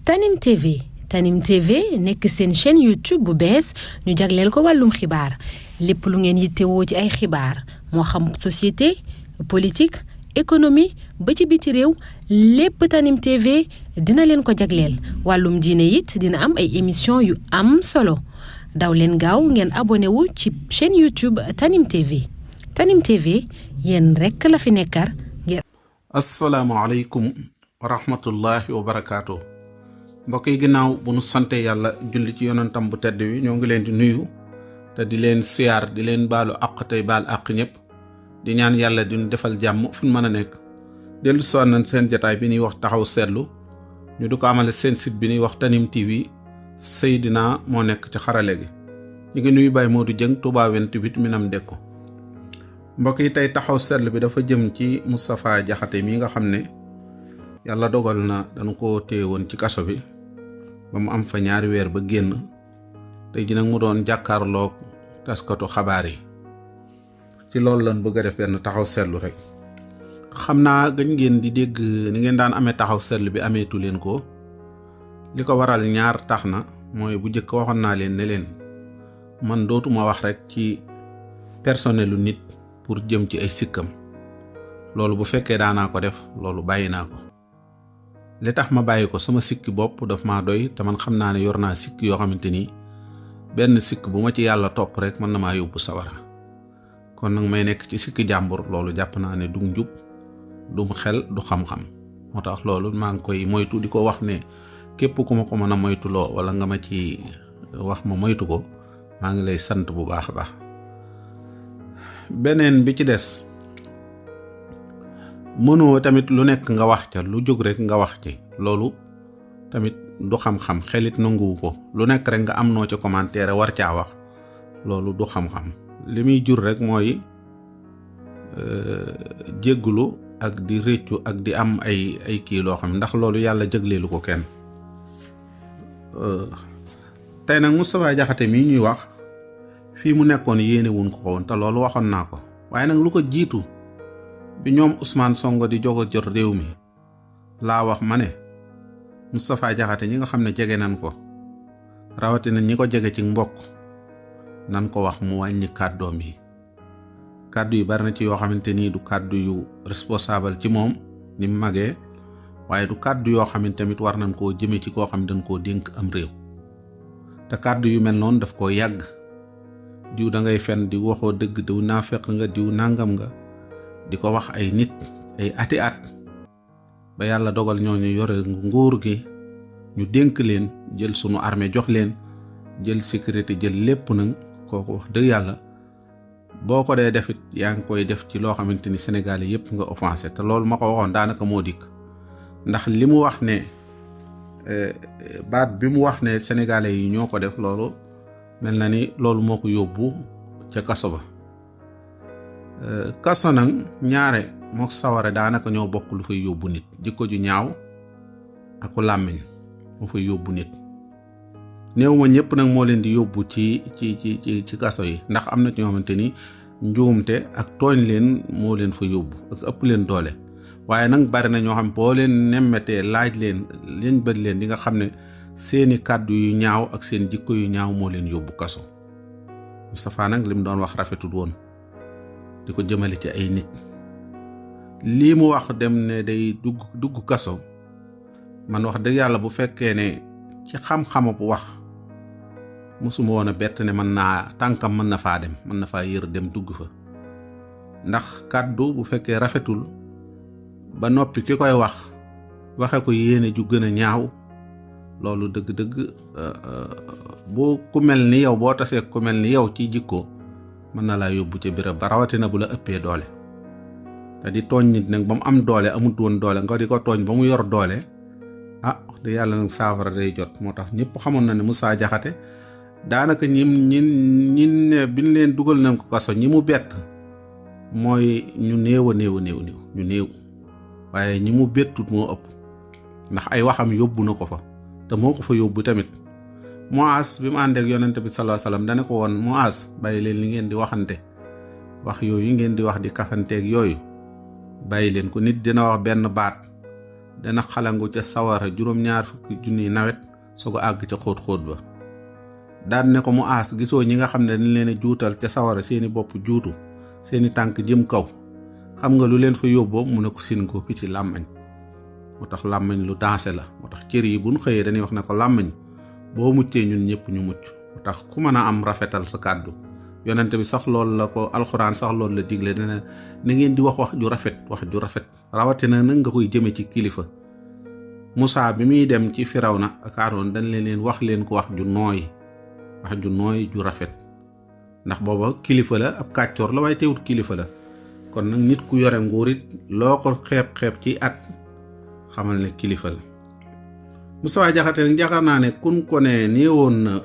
Tanim TV Tanim TV nekk seen chaîne YouTube bu bees ñu jagleel ko wàllum xibaar lépp lu ngeen yittewoo ci ay xibaar moo xam société politique économie ba ci biti réew lépp Tanim TV dina leen ko jagleel wàllum diine it dina am ay émission yu am solo daw leen gaaw ngeen abonné wu ci chaîne YouTube Tanim TV Tanim TV yéen rekk la fi nekkar ngir. asalaamaaleykum wa rahmatullahi wa barakaatu. mbokk yi ginnaaw bu nu sante yàlla julli ci yonentam bu tedd wi ñoo ngi leen di nuyu te di leen siyaar di leen baalu àq tey baal àq ñëpp di ñaan yàlla di nu defal jàmm fu nu mën a nekk. dellu si nañ seen jataay bi ñuy wax taxaw seetlu ñu du ko amale seen site bi ñuy wax Tanim TV Seydina moo nekk ci xarale gi ñu ngi nuyu Baye Modou Dieng Touba 28 Minam Dekko. mbokk yi tey taxaw seetlu bi dafa jëm ci Moustapha Diakhaté mi nga xam ne yàlla dogal na dañu ko téye woon ci kaso bi ba mu am fa ñaari weer ba génn tey ji nag mu doon jàkkaarloog taskatu xabaar yi ci loolu lan bëgg a def benn taxaw seetlu rek. xam naa gëj ngeen di dégg ni ngeen daan amee taxaw seetlu bi ameetu leen ko li ko waral ñaar tax na mooy bu njëkk waxoon naa leen ne leen man dootuma wax rek ci personnelu nit pour jëm ci ay sikkam loolu bu fekkee daanaa ko def loolu bàyyi naa ko li tax ma bàyyi ko sama sikki bopp daf maa doy te man xam naa ne yor naa sikk yoo xamante ni benn sikk bu ma ci yàlla topp rek mën na maa yóbbu sawara kon nag may nekk ci sikki jàmbur loolu jàpp naa ne du njub du xel du xam-xam moo tax loolu maa ngi koy moytu di ko wax ne képp ku ma ko mën a moytuloo wala nga ma ci wax ma moytu ko maa ngi lay sant bu baax a baax. beneen bi ci des mënoo tamit lu nekk nga wax ca lu jóg rek nga wax ci loolu tamit du xam-xam xelit nanguwu ko lu nekk rek nga am noo ca commentaire war caa wax loolu du xam-xam li muy jur rek mooy jéggulu ak di réccu ak di am ay kii loo xam ndax loolu yàlla jëgleelu ko kenn. tey nag Moustapha Diakhaté mii ñuy wax fii mu nekkoon yéene wuñ ko woon te loolu waxoon naa ko waaye nag lu ko jiitu bi ñoom Ousmane Sonko di jogo jot réew mi laa wax ma ne Moustapha Diakhaté ñi nga xam ne jege nañ ko rawatina ñi ko jege ci mbokk nan ko wax mu wàññi kàddoom yi. kàddu yu bari na ci yoo xamante ni du kàddu yu responsable ci moom ni mu magee waaye du kàddu yoo xam ne tamit war nañ koo jëme ci koo xam ne dañ koo dénk am réew te kàddu yu mel noonu daf koo yàgg. diw da ngay fen di waxoo dëgg diw naafeq nga diw nangam nga di ko wax ay nit ay ati at ba yàlla dogal ñooñu yore nguur gi ñu dénk leen jël sunu armée jox leen jël sécurité jël lépp nag kooku wax dëgg yàlla boo ko dee defit yaa ngi koy def ci loo xamante ni Sénégalais yépp nga offensé te loolu ma ko waxoon daanaka moo dikk ndax li mu wax ne baat bi mu wax ne Sénégalais yi ñoo ko def loolu mel na ni loolu moo ko yóbbu ca kaso ba. kaso nag ñaare moo saware daanaka ñoo bokk lu fay yóbbu nit jikko ju ñaaw ak làmmiñ mu fay yóbbu nit néew ma ñëpp nag moo leen di yóbbu ci kaso yi ndax am na ci ñoo xamante ni njuumte ak tooñ leen moo leen fa yóbbu ak ëpp leen doole waaye nag bari na ñoo xam boo leen nemmetee laaj leen liñ bët leen di nga xam ne seeni kàddu yu ñaaw ak seen jikko yu ñaaw moo leen yóbbu kaso. Moustapha nag li mu doon wax rafetul woon di ko jëmale ci ay nit lii mu wax dem ne day dugg kaso man wax dëgg yàlla bu fekkee ne ci xam-xama bu wax mosuma woon a bett ne mën naa tànkam mën na faa dem mën na faa yër dem dugg fa ndax kàddu bu fekkee rafetul ba noppi ki koy wax waxe ko yéene ju gën a ñaaw loolu dëgg-dëgg boo ku mel ni yow boo tasee ku mel ni yow ci jikko mën na laa yóbbu ca béréb ba rawatina bu la ëppee doole te di tooñ nit nag ba mu am doole amut woon doole nga di ko tooñ ba mu yor doole wax dëgg yàlla nag saafara day jot moo tax ñëpp xamoon na ne Moustapha Diakhaté daanaka ñin ne biñ leen dugal nañ ko kaso ñi mu bett mooy ñu néew ñu néew waaye ñi mu bettut moo ëpp ndax ay waxam yóbbu na ko fa te moo ko fa yóbbu tamit. Muaas bi mu àndeek yonente bi sallallahu alayhi wasallam dane ko woon Muaas bàyyi leen li ngeen di waxante wax yooyu ngeen di wax di kafanteeg yooyu bàyyi leen ko nit dina wax benn baat dana xalangu ca sawara juróom-ñaar fukki junni nawet soo ko àgg ca xóot-xóot ba. daan ne ko mu aas gisoo ñi nga xam ne dañ leen a juutal ca sawara seeni bopp juutu seeni tànk jëm kaw xam nga lu leen fa yóbboo mu ne ko sin ko ci làmmañ. moo tax làmmañ lu dansé la moo tax cër yi buñ xëyee dañuy wax ne ko làmmañ boo muccee ñun ñëpp ñu mucc. moo tax ku mën a am rafetal sa kàddu yonent bi sax loolu la ko alxuraan sax loolu la digle ne na ngeen di wax ju rafet rawatina nag nga koy jëme ci kilifa. Musaa bi muy dem ci Firawna ak Aaroon dañ leen wax leen ko wax ju nooy ju rafet ndax booba kilifa la ab kàccoor la waaye teewut kilifa la. kon nag nit ku yore nguur it loo ko xeeb ci at xamal ne kilifa la. Moustapha Diakhaté nag jaxar naa ne kun ko ne néewoon na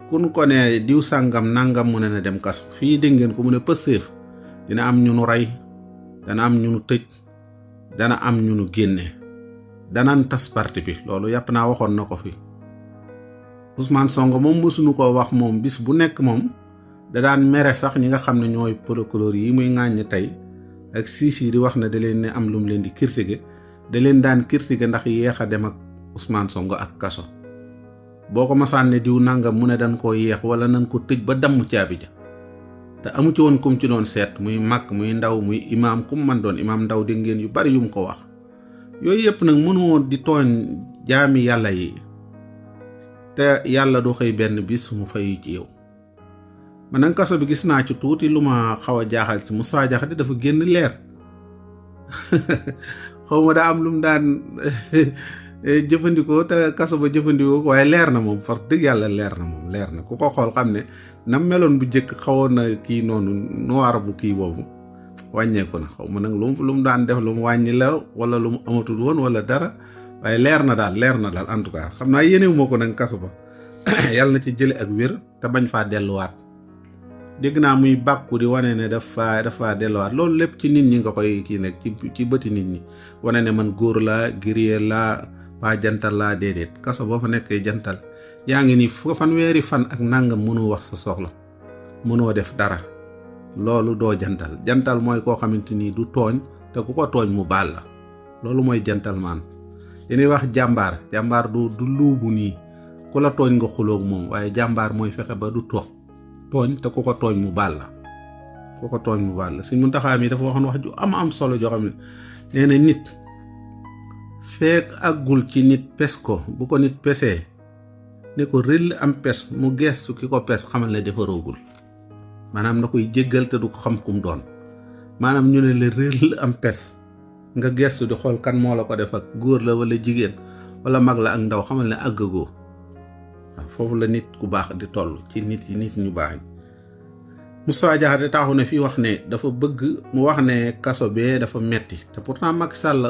kun ko ne diw sàngam nangam mu ne na dem kaso fii dégg ngeen ko mu ne Pastef dina am ñu nu rey dana am ñu nu tëj dana am ñu nu génne danaan tas parti bi loolu yàpp naa waxoon na ko fi. Ousmane Sonko moom mësuñu ko wax moom bis bu nekk moom da daan mere sax ñi nga xam ne ñooy procureur yi muy ŋàññ tey ak siis yi di wax ne da leen ne am lu mu leen di critiquer da leen daan critiquer ndax yéex a dem ak Ousmane Sonko ak kaso. boo ko masaan ne diw nangam mu ne dañ koo yeex wala nañ ko tëj ba damm caabi ja te amu ci woon kum ci doon seet muy mag muy ndaw muy imaam kum man doon imaam ndaw dégg ngeen yu bari yu mu ko wax. yooyu yëpp nag mënoo di tooñ jaami yàlla yi te yàlla du xëy benn bis mu fayu ci yow. man nag kaso bi gis naa ci tuuti lu ma xaw a jaaxal ci Moustapha Diakhaté dafa génn leer xaw ma daa am lu mu daan jëfandikoo te kaso ba jëfandikoo waaye leer na moom far dëgg yàlla leer na ku ko xool xam ne nam meloon bu jëkk xawoon na kii noonu noir bu kii boobu wàññeeku na. xaw ma nag lu mu daan def lu mu wàññi la wala lu mu amatul woon wala dara waaye leer na daal en tout cas xam naa yéenewu ma ko nag kaso ba yàlla na ci jële ak wér te bañ faa delluwaat. dégg naa muy bàkku di wane ne dafa delluwaat loolu lépp ci nit ñi nga koy kii nag ci bëti nit ñi wane ne man góor laa guerrier laa pas jantal laa déedéet. kaso boo fa nekkee jantal yaa ngi ni fanweeri fan ak nangam mënoo wax sa soxla mënoo def dara loolu doo jantal mooy koo xamante ni du tooñ te ku ko tooñ mu baal la loolu mooy jantal maan. dañuy wax jàmbaar du luubu nii ku la tooñ nga xuloog moom waaye jàmbaar mooy fexe ba du tooñ te ku ko tooñ mu baal la Sëñ Muntaxa mi dafa waxoon wax ju am solo joo xam ne nee na nit feek àggul ci nit pes ko bu ko nit pesee ne ko rëll am pes mu geestu ki ko pes xamal ne dafa roogul maanaam na koy jéggal te du ko xam kum doon. maanaam ñu ne la rëll am pes nga geestu di xool kan moo la ko def ak góor la wala jigéen wala mag la ak ndaw xamal ne àggagoo. foofu la nit ku baax di toll ci nit ñu baax ñi. Moustapha Diakhaté taxu ne fii wax ne dafa bëgg mu wax ne kaso bee dafa metti te pourtant Macky Sall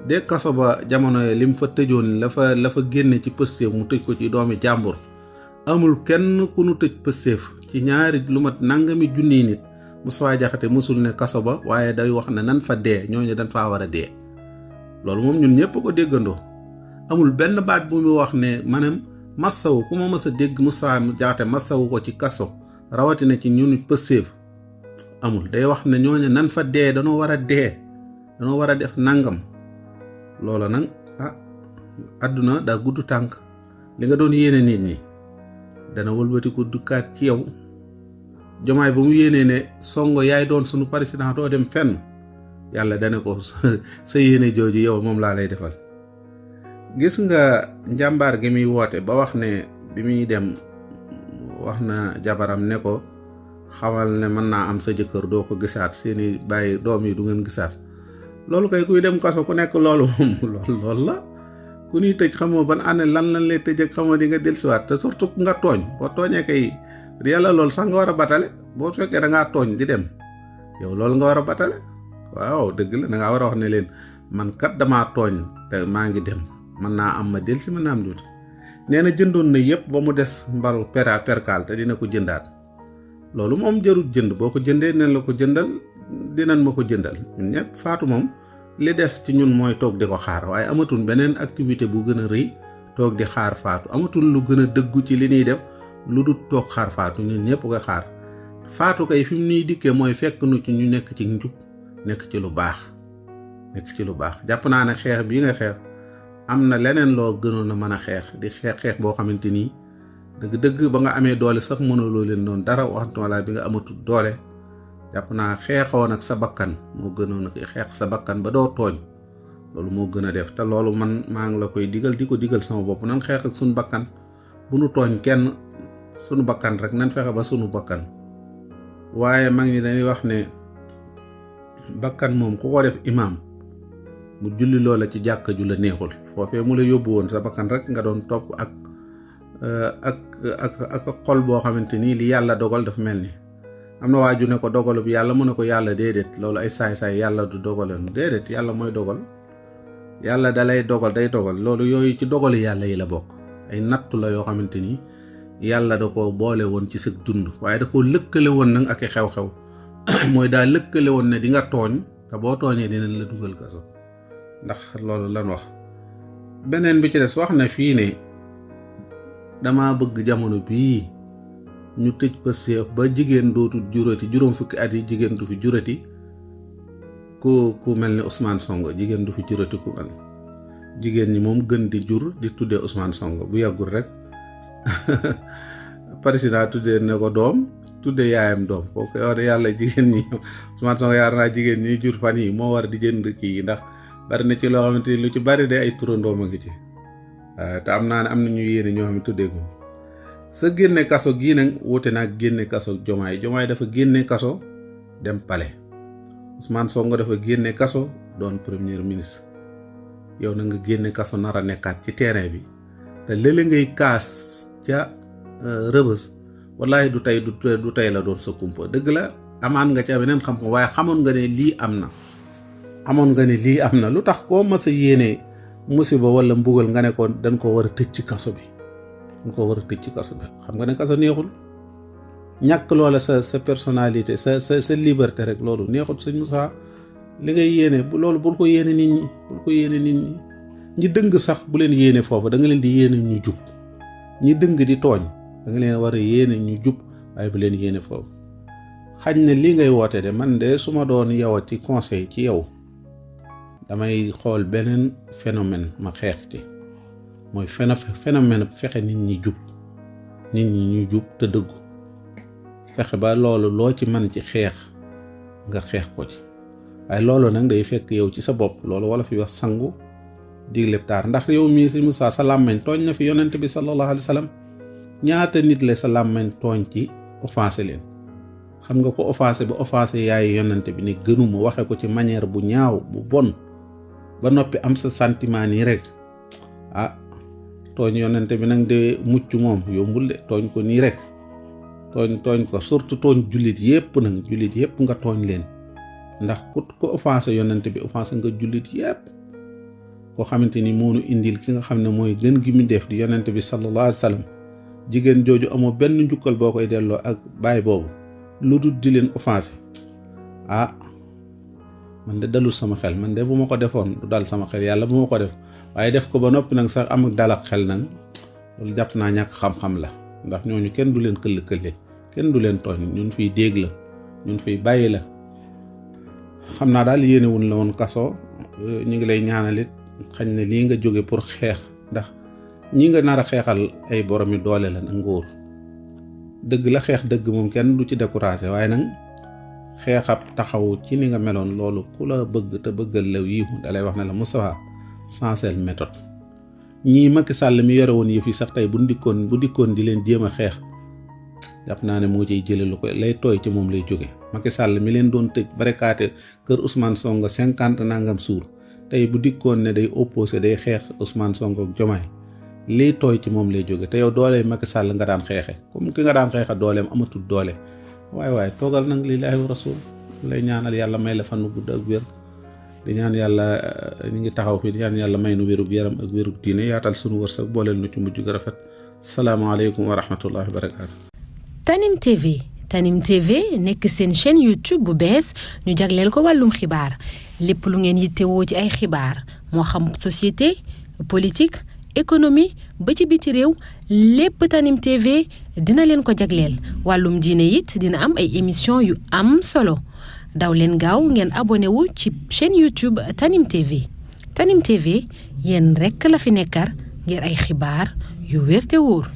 de kaso ba jamono lim fa tëjoon la fa génne ci Pastef mu tëj ko ci doomi jàmbur amul kenn ku nu tëj Pastef ci ñaari lu mat nangami junniy nit. Moustapha Diakhaté mësul ne kaso ba waaye day wax ne nan fa dee ñooñu dañ faa war a dee loolu moom ñun ñëpp ko déggandoo. amul benn baat bu mu wax ne maanaam massawu ku ma mës a dégg Moustapha Diakhaté massawu ko ci kaso rawatina ci ñun Pastef amul. day wax ne ñooñu nan fa dee danoo war a dee danoo war a def nangam loola nag àdduna daa gudd tànk li nga doon yéene nit ñi dana wëlbati ko dukkaat ci yow. Jomaay ba mu yéenee ne Sonko yaay doon sunu président doo dem fenn yàlla dana ko sa yéene jooju yow moom laa lay defal. gis nga njàmbaar gi muy woote ba wax ne bi muy dem wax na jabaram ne ko xamal ne mën naa am sa jëkkër doo ko gisaat seeni bàyyi doom yi du ngeen gisaat loolu kay kuy dem kaso ku nekk loolu moom loolu la ku ñuy tëj xamoo ban année lan lay tëj ak xamoo di nga dellusiwaat te surtout nga tooñ boo tooñee kay yàlla loolu sax nga war a batale boo fekkee da ngaa tooñ di dem yow loolu nga war a batale waaw dëgg la da ngaa war a wax ne leen man kat damaa tooñ te maa ngi dem mën naa am ma dellusi mën naa am duuti. nee na jëndoon na yëpp ba mu des mbaru perkaal te dina ko jëndaat loolu moom jarul jënd boo ko jëndee nen la ko jëndal dinañ ma ko jëndal ñun ñëpp faatu moom li des ci ñun mooy toog di ko xaar waaye amatul beneen activité bu gën a rëy toog di xaar faatu amatul lu gën a dëggu ci li ñuy def lu dul toog xaar faatu ñun ñëpp koy xaar faatu kay fi mu ñuy dikkee mooy fekk nu ci ñu nekk ci njub nekk ci lu baax nekk ci lu baax. jàpp naa ne xeex bii nga xeex am na leneen loo gënoon a mën a xeex di xeex boo xamante ni dëgg-dëgg ba nga amee doole sax mënuloo leen doon dara waxtu wala bi nga amatul doole. jàpp naa xeexoon ak sa bakkan moo gënoon a xeex sa bakkan ba doo tooñ loolu moo gën a def te loolu man maa ngi la koy digal di ko digal sama bopp nan xeex ak suñu bakkan bu nu tooñ kenn sunu bakkan rek nan fexe ba sunu bakkan. waaye mag ñi dañuy wax ne bakkan moom ku ko def imaam mu julli loola ci jàkka ju la neexul foofee mu la yóbbu woon sa bakkan rek nga doon topp ak xol boo xamante ni li yàlla dogal dafa mel ni am na waaju ne ko dogalu bi yàlla mu ne ko yàlla déedéet loolu ay saay-saay yàlla du dogaloon déedéet yàlla mooy dogal yàlla dalay dogal day dogal loolu yooyu ci dogali yàlla yi la bokk ay nattu la yoo xamante ni yàlla da ko boole woon ci sa dund waaye da ko lëkkale woon nag ak i xew-xew mooy daa lëkkale woon ne di nga tooñ te boo tooñee dinañ la dugal kaso ndax loolu lan wax. beneen bi ci des wax na fii ne dama bëgg jamono bii ñu tëj Pastef ba jigéen dootul jurati juróom fukki at yi jigéen du fi jurati ku mel ni Ousmane Sonko jigéen du fi jurati ku mel jigéen ñi moom gën di jur di tuddee Ousmane Sonko bu yàggul rek président tuddee ne ko doom tuddee yaayam doom kooku war yàlla jigéen ñi Ousmane Sonko yaar naa jigéen ñi jur fan yi moo war di jënd kii ndax bari na ci loo xamante ni lu ci bari de ay turandoom a ngi ci te am naa ne am na ñu yéene ñoo xam ne tuddee ko sa génne kaso gii nag wuute naag génne kaso Jomaay dafa génne kaso dem palais Ousmane Sonko dafa génne kaso doon premier ministre yow na nga génne kaso nar a nekkaat ci terrain bi te léeg-léeg ngay kaas ca Rëbës wallahi du tey la doon sa kumpa dëgg la amaan nga ca beneen xam-xam waaye xamoon nga ne lii am na lu tax koo mas a yéene musiba wala mbugal nga ne ko dañ ko war a tëj ci kaso bi xam nga ne kaso neexul ñàkk loola sa personnalité sa liberté rek loolu neexul sëñ Moussa li ngay yéene loolu bul ko yéene nit ñi ñi dëng sax bu leen yéene foofu da nga leen di yéene ñu jub ñi dëng di tooñ da nga leen war a yéene ñu jub waaye bu leen yéene foofu xañ ne li ngay woote de man de su ma doon yow ci conseil ci yow damay xool beneen phénomène ma xeex ci mooy phénomène fexe nit ñi ñu jub te dëggu fexe ba loolu loo ci man ci xeex nga xeex ko ci waaye loolu nag day fekk yow ci sa bopp loolu wala fi wax sangu digleb taar ndax yow mii si Moussa sa làmmañ tooñ na fi yonent bi sallallahu alayhi wa sallam ñaata nit la sa làmmañ tooñ ci offensé leen xam nga ko offensé ba offensé yaay yonent bi ni gënuma waxe ko ci manière bu ñaaw bu bon ba noppi am sa sentiment nii rek tooñ yonent bi nag de mucc moom yombul de tooñ ko nii rek tooñ ko surtout tooñ jullit yépp nga tooñ leen ndax ko offensé yonent bi offensé nga jullit yépp koo xamante ni moonu indil ki nga xam ne mooy gën gi mu def di yonent bi sallallahu alayhi wa sallam jigéen jooju amoo benn njukkal boo koy delloo ak baay boobu lu dul di leen offensé man de dalul sama xel man de bu ma ko defoon du dal sama xel yàlla bu ma ko def waaye def ko ba noppi nag sax am ak dal ak xel nag loolu jàpp naa ñàkk xam-xam la ndax ñooñu kenn du leen këll-këlle kenn du leen tooñ ñun fiy dégg la ñun fiy bàyyi la xam naa daal yéenewuñ la woon kaso ñu ngi lay ñaanalit xañ ne lii nga jóge pour xeex ndax ñi nga nar a xeexal ay boromi doole la nag ngóor dëgg la xeex dëgg moom kenn du ci découragé waaye nag xeexab taxaw ci ni nga meloon loolu ku la bëgg te bëggal la yiw dalay wax ne la Moustapha sensel méthode ñii Macky Sall mi yore woon yëf yi sax tey bu dikkoon di leen jéem a xeex jàpp naa ne moo ciy jële lu ko lay tooy ci moom lay jóge Macky Sall mi leen doon tëj barekaate kër Ousmane Sonko 50 nangam suur tey bu dikkoon ne day opposé day xeex Ousmane Sonko ak Diomaye lii tooy ci moom lay jóge te yow doole Macky Sall nga daan xeexe comme ki nga daan xeexe dooleem amatul doole waaye toogal nag lillaahi wa rasul lay ñaanal yàlla may la fan nu gudd ak wér di ñaan yàlla ñu ngi taxaw fi di ñaan yàlla may nu wérug yaram ak wérug diine yaatal sunu wërsëg booleel nu ci mujj gu rafet salaamaaleykum wa rahmatullahi wa barakaatu. Tanim TV nekk seen chaîne YouTube bu bees ñu jagleel ko wàllum xibaar lépp lu ngeen yittewoo ci ay xibaar moo xam société politique économie ba ci biti réew lépp Tanim TV dina leen ko jagleel wàllum diine it dina am ay émission yu am solo daw leen gaaw ngeen abonné wu ci chaîne YouTube Tanim TV Tanim TV yéen rekk la fi nekkar ngir ay xibaar yu wér te wóor